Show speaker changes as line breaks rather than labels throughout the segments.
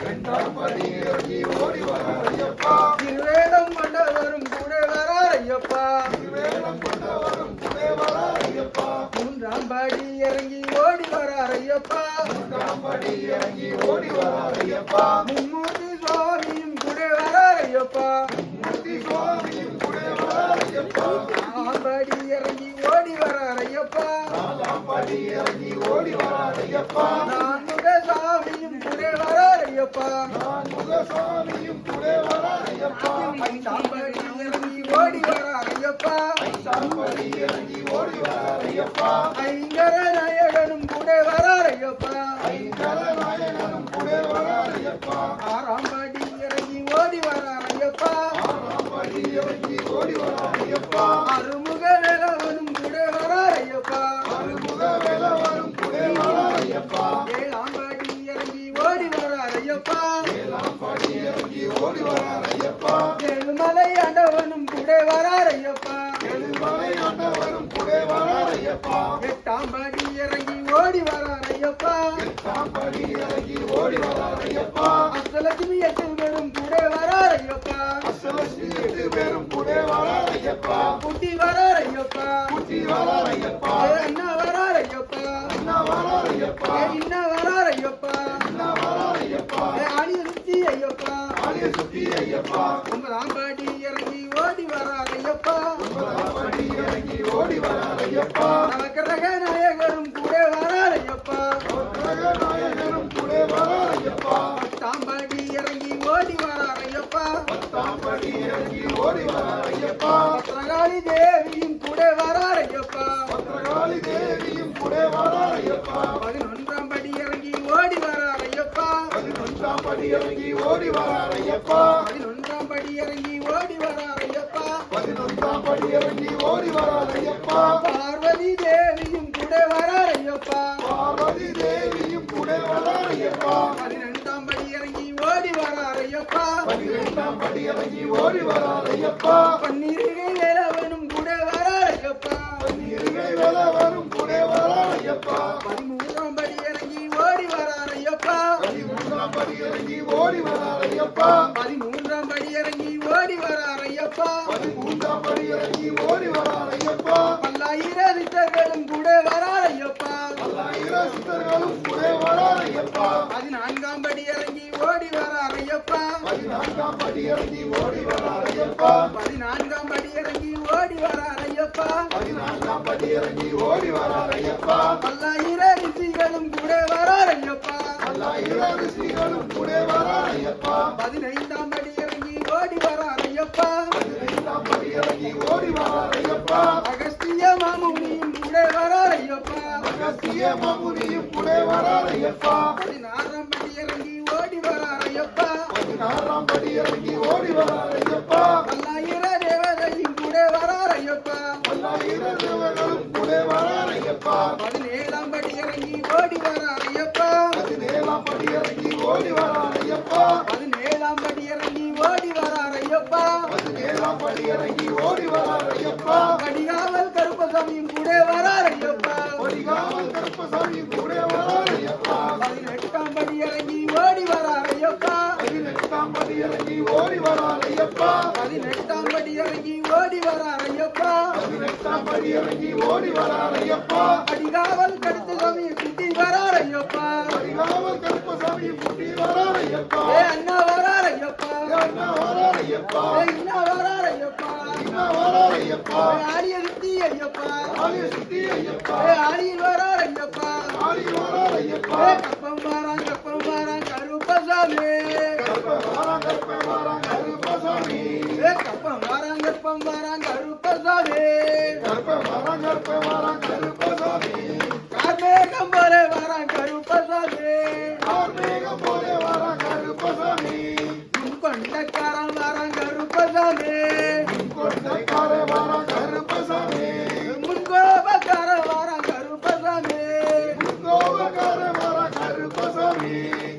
இரண்டாம் படி இறங்கி ஓடி வரார் ஐயப்பா
திருவேடம் கொண்டவரும் கூட வரார் ஐயப்பா
திருவேடம் கொண்டவரும் கூட வரார் ஐயப்பா
மூன்றாம் படி இறங்கி ஓடி வரார் ஐயப்பா
மூன்றாம் படி இறங்கி ஓடி வரார் ஐயப்பா
மும்மூர்த்தி சுவாமியும் கூட வரார் ஐயப்பா
மூர்த்தி சுவாமியும் கூட வரார் ஐயப்பா
நாலாம் படி இறங்கி ஓடி வரார் ஐயப்பா
நாலாம் படி இறங்கி ஓடி வரார் ஐயப்பா
நான்முக சாமியும் கூட வரார் ஐயப்பா
நான்முக சுவாமியும் கூட வரார் ஐயப்பா
ஐந்தாம் படி இறங்கி ஓடி வரார் ஐயப்பா
ஐந்தாம் படி இறங்கி ஓடி வரார் ஐயப்பா
ஐங்கர நாயகனும் கூட வரார் ஐயப்பா
ஐங்கர நாயகனும் கூட வரார் ஐயப்பா
ஆறாம் படி இறங்கி ஓடி வரார் ஐயப்பா
ஆறாம் படி இறங்கி ஓடி வரார் ஐயப்பா
அருமுக வேலவனும் கூட வரார் ஐயப்பா
அருமுக வேலவரும் கூட வரார் ஐயப்பா
ஏழாம் படி இறங்கி ஓடி வரார் ஐயப்பா
ஏழாம் படி இறங்கி ஓடி வரார் ஐயப்பா
ஏழுமலை ஆண்டவனும் கூட வரார் ஐயப்பா
எழுமலை ஆண்டவரும் கூட வரார் ஐயப்பா
எட்டாம் படி இறங்கி ஓடி வரார் ஐயப்பா
எட்டாம் படி இறங்கி ஓடி வரார் ஐயப்பா
அஷ்டலட்சுமி எட்டுகளும் கூட வரார் ஐயப்பா
அஷ்டலட்சுமி 8 பேரும் கூட வரார் ஐயப்பா
குட்டி வரார் ஐயப்பா
குட்டி வரார் ஐயப்பா
அண்ணா வரார் ஐயப்பா
அண்ணா வரார் ஐயப்பா
இன்ன வரார் ஐயப்பா
அண்ணா வரார் ஐயப்பா
ஆடிய சுத்தி ஐயப்பா
ஆலிய சுத்தி ஐயப்பா
ஒன்பதாம் படி இறங்கி ஓடி வரார் ஐயப்பா
ஒன்பதாம் படி இறங்கி ஓடி வரார் ஐயப்பா
நவக்கிரக நாயகரும் கூட வரார் ஐயப்பா
நவக்கிரக நாயகரும் கூட வரார் ஐயப்பா
பத்தாம் படி இறங்கி ஓடி வரார் ஐயப்பா
பத்தாம் படி இறங்கி ஓடி வரார் ஐயப்பா
பத்ரகாளி தேவியும் கூட வரார் ஐயப்பா
பத்ரகாளி தேவியும் கூட வரார் ஐயப்பா
11ஆம் படி இறங்கி ஓடி வரார் ஐயப்பா
11ஆம் படி இறங்கி ஓடி வரார் ஐயப்பா
11ஆம் படி இறங்கி ஓடி வரார் ஐயப்பா
11ஆம் படி இறங்கி ஓடி வரார் ஐயப்பா
பார்வதி தேவியும் கூட வரார் ஐயப்பா
பார்வதி தேவியும் கூட வரார் ஐயப்பா
12ஆம் படி இறங்கி ஓடி வரார் ஐயப்பா
12ஆம் படி இறங்கி ஓடி வரார் ஐயப்பா
பன்னிருகை வேலவனும் கூட வரார் ஐயப்பா
இருகை வேலவரும் கூட வரார் ஐயப்பா
13ஆம் படி இறங்கி ஓடி வரார் ஐயப்பா
13ஆம் படி இறங்கி ஓடி வரார் ஐயப்பா
13ஆம் படி இறங்கி ஓடி வரார் ஐயப்பா
13ஆம் படி இறங்கி ஓடி வரார் ஐயப்பா
பல்லாயிரத்தர்களும் கூட வரார் ஐயப்பா
1000 சித்தர்களும் கூட வரார் ஐயப்பா
14ஆம் படி இறங்கி ஓடி வரார் ஐயப்பா
14ஆம் படி இறங்கி ஓடி வரார் ஐயப்பா
14ஆம் படி இறங்கி ஓடி வரார் ஐயப்பா
14ஆம் படி இறங்கி ஓடி வரார் ஐயப்பா
பல்லாயிர ரிஷிகளும் கூட வரார் ஐயப்பா
1000 ரிஷிகளும் கூட வரார் ஐயப்பா
15ஆம் படி இறங்கி ஓடி வரார் ஐயப்பா
15ஆம் படி இறங்கி ஓடி வரார் ஐயப்பா
அகஸ்திய மாமுனியும் கூட வரார் ஐயப்பா
அகஸ்திய மாமுனியும் கூட வரார் ஐயப்பா
16ஆம் படி இறங்கி ஓடி வரார் ஐயப்பா
16ஆம் படி இறங்கி ஓடி வரார் ஐயப்பா
பல்லாயிர தேவதையும் கூட வரார் ஐயப்பா
1000 தேவர்களும் கூட வரார் ஐயப்பா
17ஆம் படி இறங்கி ஓடி வரார் ஐயப்பா
17ஆம் படி இறங்கி ஓடி வரார் ஐயப்பா
17ஆம் படி இறங்கி ஓடி வரார் ஐயப்பா
17ஆம் படி இறங்கி ஓடி வரார் ஐயப்பா
கடிகாவல் கருப்பசாமியும் கூட வரார் ஐயப்பா
கொடிகாவல் கருப்பசாமி கூட வரார் ஐயப்பா
18ஆம் படி இறங்கி ஓடி வரார் ஐயப்பா
18ஆம் படி இறங்கி ஓடி வரார் ஐயப்பா
18ஆம் படி இறங்கி ஓடி வரார் ஐயப்பா
18ஆம் படி இறங்கி ஓடி வரார் ஐயப்பா
கடிகாவல் கருப்பசாமி சுத்தி வரார் ஐயப்பா
கொடிகாவல் கருப்பசாமி புட்டி வரார் ஐயப்பா
அண்ணா வரார் ஐயப்பா
அண்ணா வரார் ஐயப்பா
இன்னா வரார் ஐயப்பா
அண்ணா வரார் ஐயப்பா
ஆடிய சுத்தி ஐயப்பா
ஆலிய சுத்தி ஐயப்பா
ஆடியில் வரார் ஐயப்பா
ஆலி வரார் ஐயப்பா
கப்பம் வாரான் கருப்பசாமி
கருப்ப வாரான் கருப்பசாமி
கப்பம் வாரான் கருப்பசாமி
கருப்ப வாரான் கருப்பசாமி
கார்மேகம் போல வாரான் கருப்பசாமி
கார்மேகம் போல வாரான் கருப்பசாமி
கொண்டக்காரன் வாரான் கருப்பசாமி
கொண்டைக்கார வாரான் கருப்பசாமி
முன்கோபக்காரன் வாரான் கருப்பசாமி
கோபக்கார வாரான் கருப்பசாமி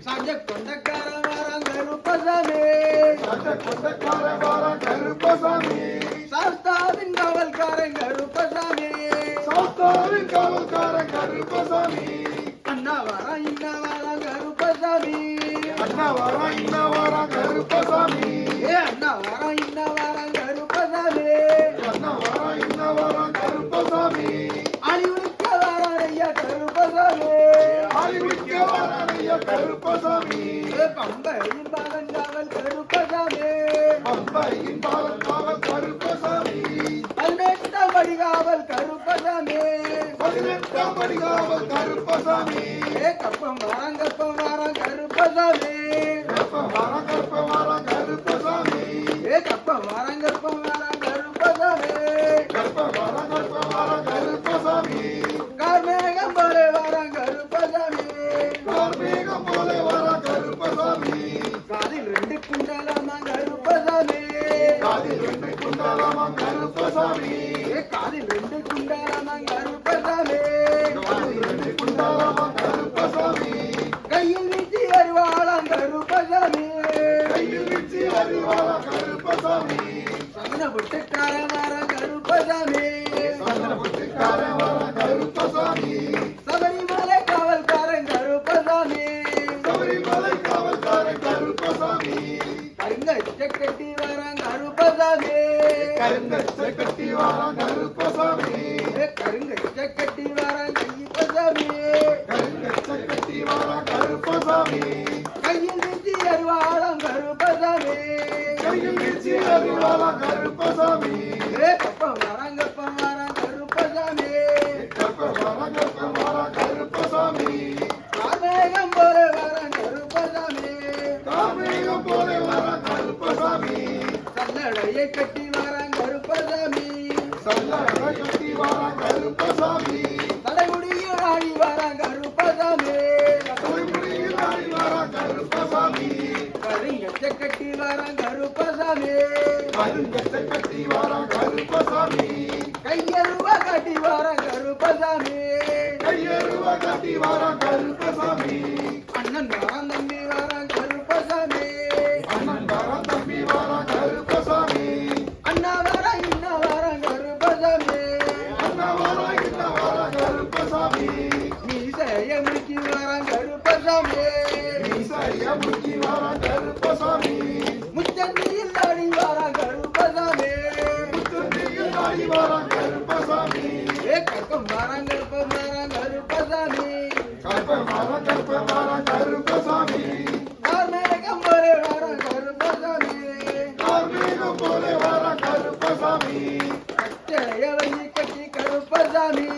சஞ்ச கொண்டக்காரன் வாரான் கருப்பசாமி
கொண்டைக்கார வாரான் கருப்பசாமி
சாஸ்தாவின் காவல்காரன் கருப்பசாமி
சாஸ்தாவின் காவல்காரன் கருப்பசாமி
அண்ணா வாரான் இன்னா வாரான் கருப்பசாமி
அண்ணா அண்ணா வாரம் இன்ன வாரம் கருப்பசாமி
அண்ணா வாரம் இன்ன வாரம் கருப்பசாமி
அண்ணா வாரம் இன்ன வாரம் கருப்பசாமி
அழிவுக்க வாரம் ஐயா கருப்பசாமி
ஆய்வுக்க வாரம் ஐயா கருப்பசாமி
பம்பையின் பாலங்காவல் கருப்பசாமி
பம்பையின் பாலன் காவல் கருப்பசாமி
18ஆம் படிகாவல் கருப்பசாமி
18ஆம் படிகாவல் கருப்பசாமி
கப்பம் வாரம் கருப்பசாமி
கற்ப வாரம் கருப்பசாமி
கப்பம் வாரம் கருப்பசாமி
கற்ப வாரம் கருப்பசாமி
கார்மேகம் போலே வாரம் கருப்பசாமி
கார்மேகம் போல வாரம் கருப்பசாமி
காதில் 2 குண்டலமா கருப்பசாமி
காதில் 2 குண்டலமா கருப்பசாமி
காதில் 2 குண்டலமா கருப்பசாமி
காதில் 2 குண்டலமா கருப்பசாமி
கையில் வீசி அறிவாளம் கருப்பசாமி
கையில் வீச்சு அறிவாளா கருப்பசாமி
சந்தன புட்டுக்கார வாரம் கருப்பசாமி
சந்தன புட்டுக்காரன் வாரம் கருப்பசாமி
சபரிமலை காவல்காரன் கருப்பசாமி
சபரிமலை காவல்காரன் கருப்பசாமி
கருங்கச்ச கட்டி வாரம் கருப்பசாமி
கருங்கச்ச கட்டி வாரம் கருப்பசாமி
கருங்கச்ச கட்டி வாரம் கைப்பசாமி
கருங்கச்ச கட்டி வாரம் கருப்பசாமி
கையில் வீசி அறிவாளம் கருப்பசாமி
கையில் வீச்சு அறிவாளா கருப்பசாமி
கப்பம் வாரம் கருப்பசாமி
கற்ப வாரம் கருப்பசாமி
கார்மேகம் போல வாரம் கருப்பசாமி
கார்மேகம் போல வாரம் கருப்பசாமி
சல்லடையை கட்டி வாரம் கருப்பசாமி
சல்லடை கட்டி வாரம் கருப்பசாமி
தலைமுடியில் ஆடி வாரம் கருப்பசாமி
தலைமுடியில் ஆடி வாரம் கருப்பசாமி
கருங்கச்ச கட்டி வாரம் கருப்பசாமி
கருங்கச்ச கட்டி வாரம் கருப்பசாமி
கையருவா கட்டி வாரம் கருப்பசாமி
கையருவ கட்டி வாரம் கருப்பசாமி
அண்ணன் வாரம் தம்பி வாரம் கருப்பசாமி
அண்ணன் வாரம் தம்பி வாரம் கருப்பசாமி
அண்ணா வாரம் இன்ன வாரம் கருப்பசாமி
அண்ணா வாரம் இன்ன வாரம் கருப்பசாமி
மீசைய முக்கி வாரம் கருப்பசாமி
மீசைய முக்கி வாரம் கருப்பசாமி
முச்சந்தியில் ஆடி வாரம் கருப்பசாமி
முத்தந்தியில் ஆடி வாரம் கருப்பசாமி
கற்கம் வாரம் கருப்பசாமி
கற்ப வாரம் கருப்பசாமி
கார்மேகம் போலே வாரம் கருப்பசாமி
கார்மேகம் போல வாரம் கருப்பசாமி
கச்சைய வள்ளி கட்டி கருப்பசாமி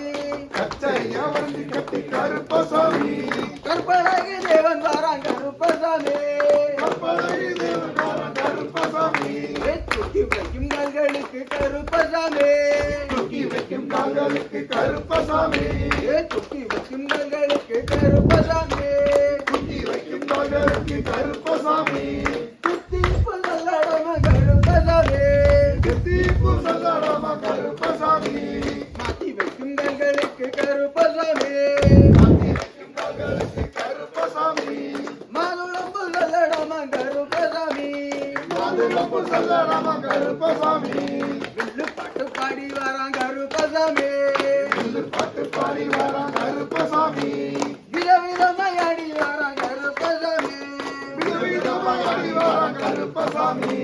கச்சைய வண்டி கட்டி கருப்பசாமி
கற்பழகி தேவன் வாரம் கருப்பசாமி
கற்பழகி தேவன் வாரம் கருப்பசாமி
தூக்கி வைக்கும் கால்களுக்கு கருப்பசாமி
தூக்கி வைக்கும் கால்களுக்கு கருப்பசாமி
தூக்கி வைக்கும் கால்களுக்கு கருப்பசாமி
தூக்கி வைக்கும் கால்களுக்கு கருப்பசாமி
குத்திப்பு நல்லடம கருப்பசாமி
தீப்பு சல்லடமா கருப்பசாமி
மாத்தி வைக்கும் கால்களுக்கு கருப்பசாமி
காட்டி வைக்கும் கால்களுக்கு கருப்பசாமி
மாதுளம்பு நல்லடம கருப்பசாமி
மாதுளம்பு சல்லடமா கருப்பசாமி
வில்லு பாட்டு பாடி வாராம் கருப்பசாமி
வில்லு பாட்டு பாடி வாரம் கருப்பசாமி
விதவிதமாடி வாராம் கருப்பசாமி
விதவிதமாய் ஆடி வாரம் கருப்பசாமி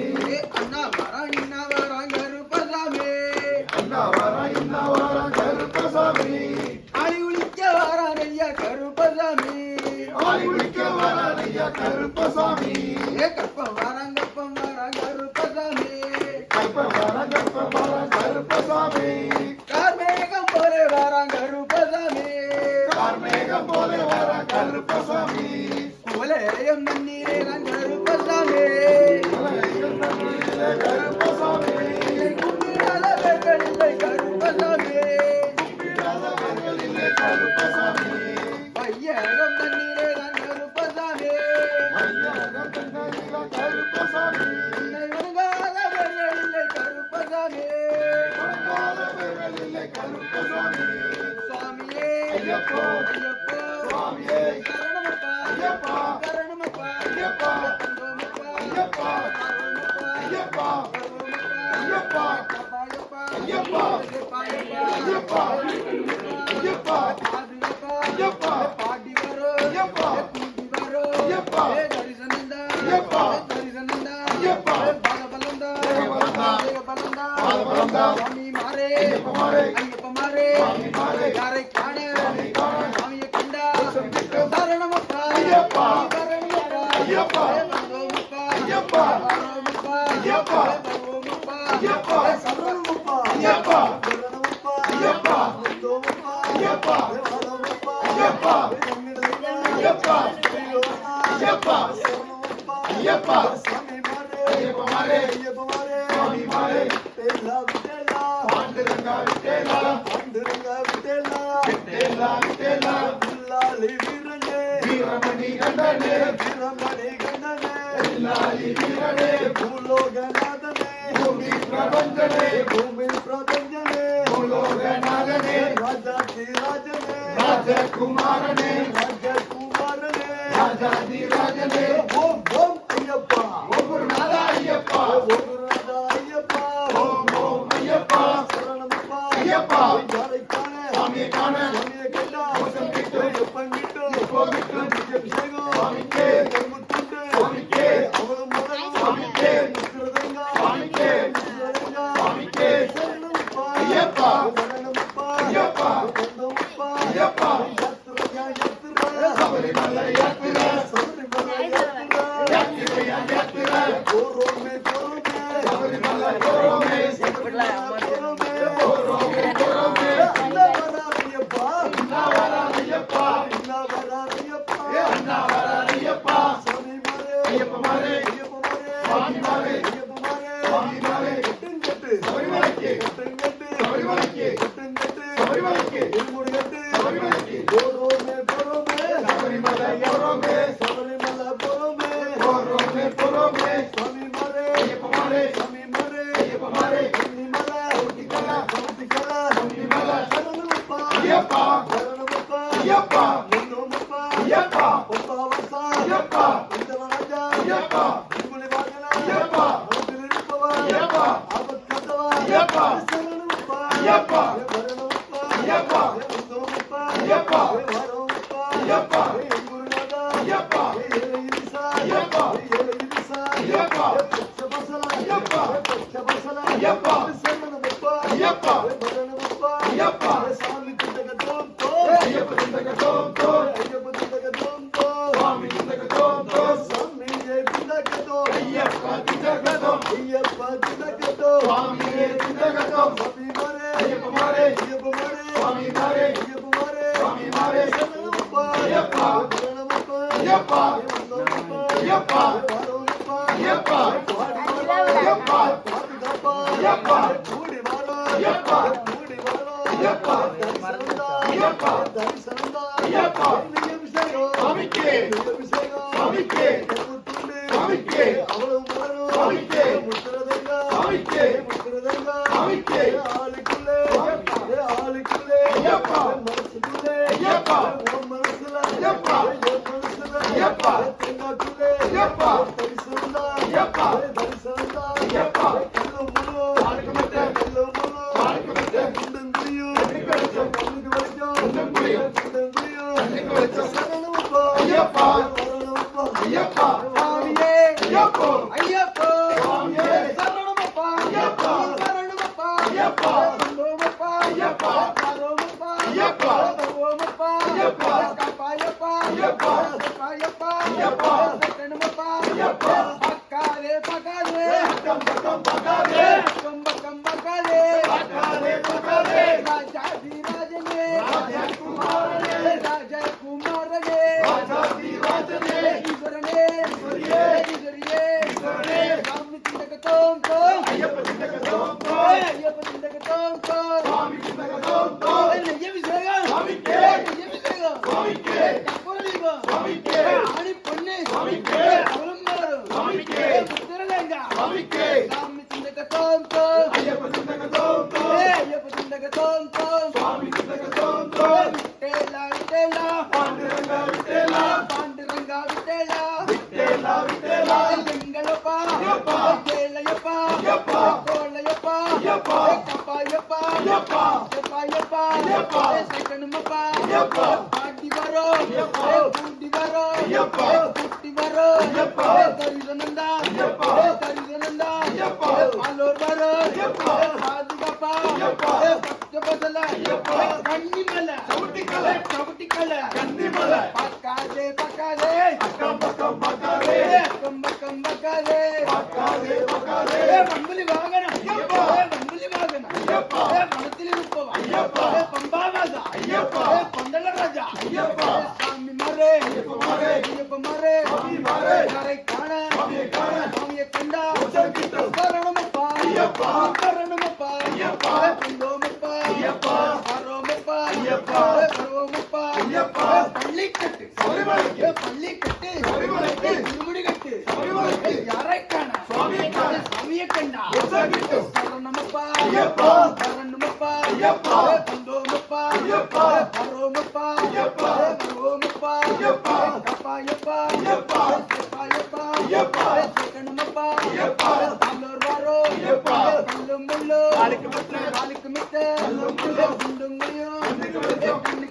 அண்ணா வாராம் இன்ன வாராம் கருப்பசாமி
அண்ணா வாரம் இன்ன வாரம் கருப்பசாமி
ஆளி உளிக்க வாராம் ஐயா கருப்பசாமி
ஆடி முடிக்க வாரம் ஐயா கருப்பசாமி
கற்பம் வாராம் கருப்பசாமி
கற்ப வாரம் கருப்பசாமி
கார்மேகம் போலே வாராம் கருப்பசாமி
கார்மேகம் போல வாரம் கருப்பசாமி
குவலயம் நன்னீரே நான் கருப்பசாமி
கருப்பசாமி
கும்பிடாதவர்கள் இல்லை கருப்பசாமி
கும்பிடாதவர்களிலே கருப்பசாமி
பையகம் நன்னீரே நான் கருப்பசாமி
ஐயகம் தந்தனில கருப்பசாமி
என்னை வணங்காதவர்கள் இல்லை கருப்பசாமி
வணங்காதவர்களிலே கருப்பசாமி
சுவாமியே
ஐயப்போ
ஐயப்போ
சுவாமியே
சரணமப்பா
ஐயப்பா
சரணமப்பா
ஐயப்பா
தங்கமப்பா
ஐயப்பா
சரணமப்பா
ஐயப்பா ஐயப்பா ஐயப்பா ஐயப்பா ஐயப்பா ஐயப்பா ஐயப்பா ஐயப்பா
யாரை காண
சாமி காண
சாமியை கண்டா
தேசம் கிட்டும்
சரணமப்பா
ஐயப்பா.
சரணமப்பா
ஐயப்பா.
வந்தோமப்பா
ஐயப்பா.
வரோமப்பா
ஐயப்பா.
வருவோமப்பா
ஐயப்பா.
சரணமப்பா
ஐயப்பா.
சரணமப்பா
ஐயப்பா.
வந்தோமப்பா
ஐயப்பா.
வரோமப்பா
ஐயப்பா. ஐயப்பா. ஐயப்பா.
சரணமப்பா
ஐயப்பா.
சாமி மாரே
ஐயப்பா மாரே.
ஐயப்பா மாரே
சாமி மாரே.
விட்டேலா விட்டேலா
பாண்டுரங்கா விட்டேலா
பாண்டுரங்கா விட்டேலா
விட்டேலா விட்டேலா
வில்லாளி வீரனே
வீரமணி கண்டனே
வீரமணி கண்ணனே
வில்லாளி வீரனே
பூலோகநாதனே
பூமி பிரபஞ்சனே
பூமி பிரபஞ்சனே
பூலோகநாதனே
ராஜாதி ராஜனே
ராஜகுமாரனே
ராஜகுமாரனே
ராஜாதிராஜனே
ஓம் ஓம் ஐயப்பா
ஓம் குருநாத ஐயப்பா
ஓம் குருநாதா ஐயப்பா
ஓம் ஓம் ஐயப்பா
சரணமப்பா
ஐயப்பா.
யாரை காண
சாமியை காண
சாமியை கண்டா
தேசம் கிட்டும்
எப்பங்கிட்டு
இப்போ கிட்டும்
அபிஷேகம்
சாமிக்கே
கைமுத்துண்டு
சாமிக்கே
அவளும் மகனும்
சாமிக்கே
முத்துரதங்கா
சாமிக்கே
முத்துரதங்கா
சாமிக்கே
சரணமப்பா
ஐயப்பா.
சரணமப்பா
ஐயப்பா.
வந்தோமப்பா
ஐயப்பா.
யாத்திரையா யாத்திரா
சபரிமலை யாத்திரை
சபரிமலை யாத்திரா
யாத்திரையா யாத்திரை
கோரோமே கோரோமே
சபரிமலை போறோமே
சபரிமலை கோரோமே
போறோமே போறோமே
அண்ணா வராரையப்பா
அண்ணா வராரையப்பா
அண்ணா வராரையப்பா
அண்ணா வராரையப்பா
சாமி மாரே
ஐயப்ப மாரே
ஐயப்ப மாரே
சாமி மாரே
ஐயப்ப மாரே
சாமி மாரே
கட்டுங்கட்டு
சபரிமலைக்கு
கட்டுங்கட்டு
சபரிமலைக்கு
கட்டுங்கட்டு
சபரிமலைக்கு
இருமுடிகட்டு
சபரிமலைக்கு
கோரோமே கோரோமே
சபரிமலை போறோமே
சபரிமலை கோரோமே
போறோமே போறோமே
சாமி மாரே
ஐயப்ப மாரே
சாமி மாரே
ஐயப்ப மாரே
கன்னிமலை
கன்னிமலை
கவுத்திக்கலை
கன்னிமலை
சரணமப்பா
ஐயப்பா.
சரணமப்பா
ஐயப்பா.
வந்தோமப்பா
ஐயப்பா.
பொப்பாவசா
ஐயப்பா.
உத்தரராஜா
ஐயப்பா.
உங்களை வாங்கனா
ஐயப்பா.
அவத்தில் இருப்பவா
ஐயப்பா.
ஆபத்கதவா
ஐயப்பா.
சரணமப்பா
ஐயப்பா.
வரணுமப்பா
ஐயப்பா.
வந்தோமப்பா
ஐயப்பா.
வரோமப்பா
ஐயப்பா.
குருநாதா
ஐயப்பா.
ஏழையிரிசா
ஐயப்பா.
ஏழையிரிசா
ஐயப்பா.
பச்சபசலா
ஐயப்பா.
பச்சபசலா
ஐயப்பா.
சரணமப்பா
ஐயப்பா.
வரணுமப்பா
ஐயப்பா.
சாமி திண்டகத்தோம் தோ
ஐயப்ப திண்டகத்தோம் தோம்
ஐயப்ப திண்டகத்தோம் தோ
சுவாமி திண்டகத்தோம் தோம்
சாமியே திண்டகத்தோம்
ஐயப்ப திண்டகத்தோம்
ஐயப்ப திண்டகத்தோம்
சுவாமியே திண்டகத்தோம்
சாமி மாரே
ஐயப்ப மாரே
ஐயப்ப மாரே
சுவாமி மாரே
ஐயப்ப மாரே
சுவாமி மாரே
சரணமப்பா
ஐயப்பா.
சரணமப்பா
ஐயப்பா.
வந்தோமப்பா
ஐயப்பா.
வரோமப்பா
ஐயப்பா.
பாடி வாரோ
ஐயப்பா.
பாதுகாப்பா
ஐயப்பா.
கூடி வாரோ
ஐயப்பா.
கூடி வாரோ
ஐயப்பா.
தரிசனந்தா
ஐயப்பா.
தரிசனந்தா
ஐயப்பா.
அபிஷேகம்
சாமிக்கே.
அபிஷேகம்
சாமிக்கே.
கைமுத்துண்டு
சாமிக்கே.
அவளும் மகனும்
சாமிக்கே.
முத்துரதங்கா
சாமிக்கே.
முத்துரதங்கா
சாமிக்கே.
ஆளுக்குள்ளே ஆளுக்குள்ளே
ஐயப்பா.
மனசுக்குள்ளே
ஐயப்பா.
உன் மனசுல
ஐயப்பா.
என் மனசுல
ஐயப்பா.
தென்னாக்குள்ளே
ஐயப்பா.
தரிசனந்தா
ஐயப்பா.
தரிசனந்தா
ஐயப்பா.
கல்லு முழு
ஆளுக்கு மட்டும்.
கல்லு முழு
ஆளுக்கு மட்டும்.
குண்டங்குழியும்
கண்ணுக்கு வெளிச்சம்.
கண்ணுக்கு வெளிச்சம்
குண்டங்குழியும்.
குண்டங்குழியும்
கண்ணுக்கு வெளிச்சம்.
சரணமப்பா
ஐயப்பா.
வரணுமப்பா
ஐயப்பா.
சாமியே
ஐயப்போ.
ஐயப்பா
சாமியே.
சரணமப்பா
ஐயப்பா.
சரணமப்பா
ஐயப்பா.
வந்தோமப்பா
ஐயப்பா.
வரோமப்பா
ஐயப்பா.
வருவோமப்பா
ஐயப்பா.
கப்பாயப்பா
ஐயப்பா.
கப்பாயப்பா
ஐயப்பா.
சரணமப்பா
ஐயப்பா.
பக்காதே பக்காதே
பக்கம் பக்கம் பார்க்காதே.
பக்கம் பக்காதே
பார்க்காதே பார்க்காதே.
ராஜாதி ராஜனே
ராஜகுமாரனே.
ராஜகுமாரனே
ராஜாதிராஜனே.
ஈஸ்வரனே
ஈஸ்வரியே.
ஈஸ்வரியே
ஈஸ்வரனே.
சாமி திண்டகத்தோம் தோம்
ஐயப்ப திண்டகத்தோம் தோம்
ஐயப்ப திண்டகத்தோம் தோம்
சுவாமி திண்டகத்தோம் தோம்
நெய்யபிஷேகம்
சுவாமிக்கே.
நெய்யபிஷேகம்
சுவாமிக்கே.
கற்பூரதீபம்
சுவாமிக்கே.
ஆணி பொண்ணு
சுவாமிக்கே.
அவலம்பாரம்
சுவாமிக்கே.
முத்திரலங்கா
சுவாமிக்கே.
சாமி திண்டகத்தோம் தோம்
ஐயப்ப திண்டகத்தோம் தோம்
ஐயப்ப திண்டகத்தோம் தோம்
சுவாமி திண்டகத்தோம் தோம்
விட்டேலா விட்டேலா
பாண்டுரங்கா விட்டேலா.
பாண்டுரங்கா விட்டேலா
விட்டேலா விட்டேலா.
எங்களப்பா
ஐயப்பா.
கேளையப்பா
ஐயப்பா.
கோளையப்பா
ஐயப்பா.
கப்பாயப்பா
ஐயப்பா.
கப்பாயப்பா
ஐயப்பா.
சக்கனுமப்பா
ஐயப்பா.
பாட்டி வர வரோம் கூட்டி வரோம் கூட்டி வரோம் தரிசனந்தா தரிசனந்தா பாலோர் வரோம் பாதுகாப்பா பச்சை கன்னிமலை சவுட்டிக்கலை கன்னிமலை பக்காதே பக்காதே அக்கம் பக்கம் பக்காதே அக்கம் பக்கம் பக்காதே பக்காதே பக்காதே மண்புலி வாகனம் மண்புலி வாகனம் மனத்தில் இருப்பவா பம்பாவாசா பந்தல ராஜா சாமி மாரே ஐயப்ப மாரே யாரை காண சுவாமியை கண்டா சரணமப்பா சரணமப்பா கண்டோமப்பா வரோமப்பா வருவோமப்பா பள்ளிக்கட்டு பள்ளிக்கட்டு திருமுடிகட்டு யாரை காண சுவாமியை கண்டா சரணமப்பா சரணமப்பா கண்டோமப்பா வரோமப்பா வருவோமப்பா கப்பாயப்பா கப்பாயப்பா சேக்கணுமப்பா அல்லோர் வாரோ கல்லும் முள்ளோ காலுக்கு மிட்ட குண்டும் குழியும்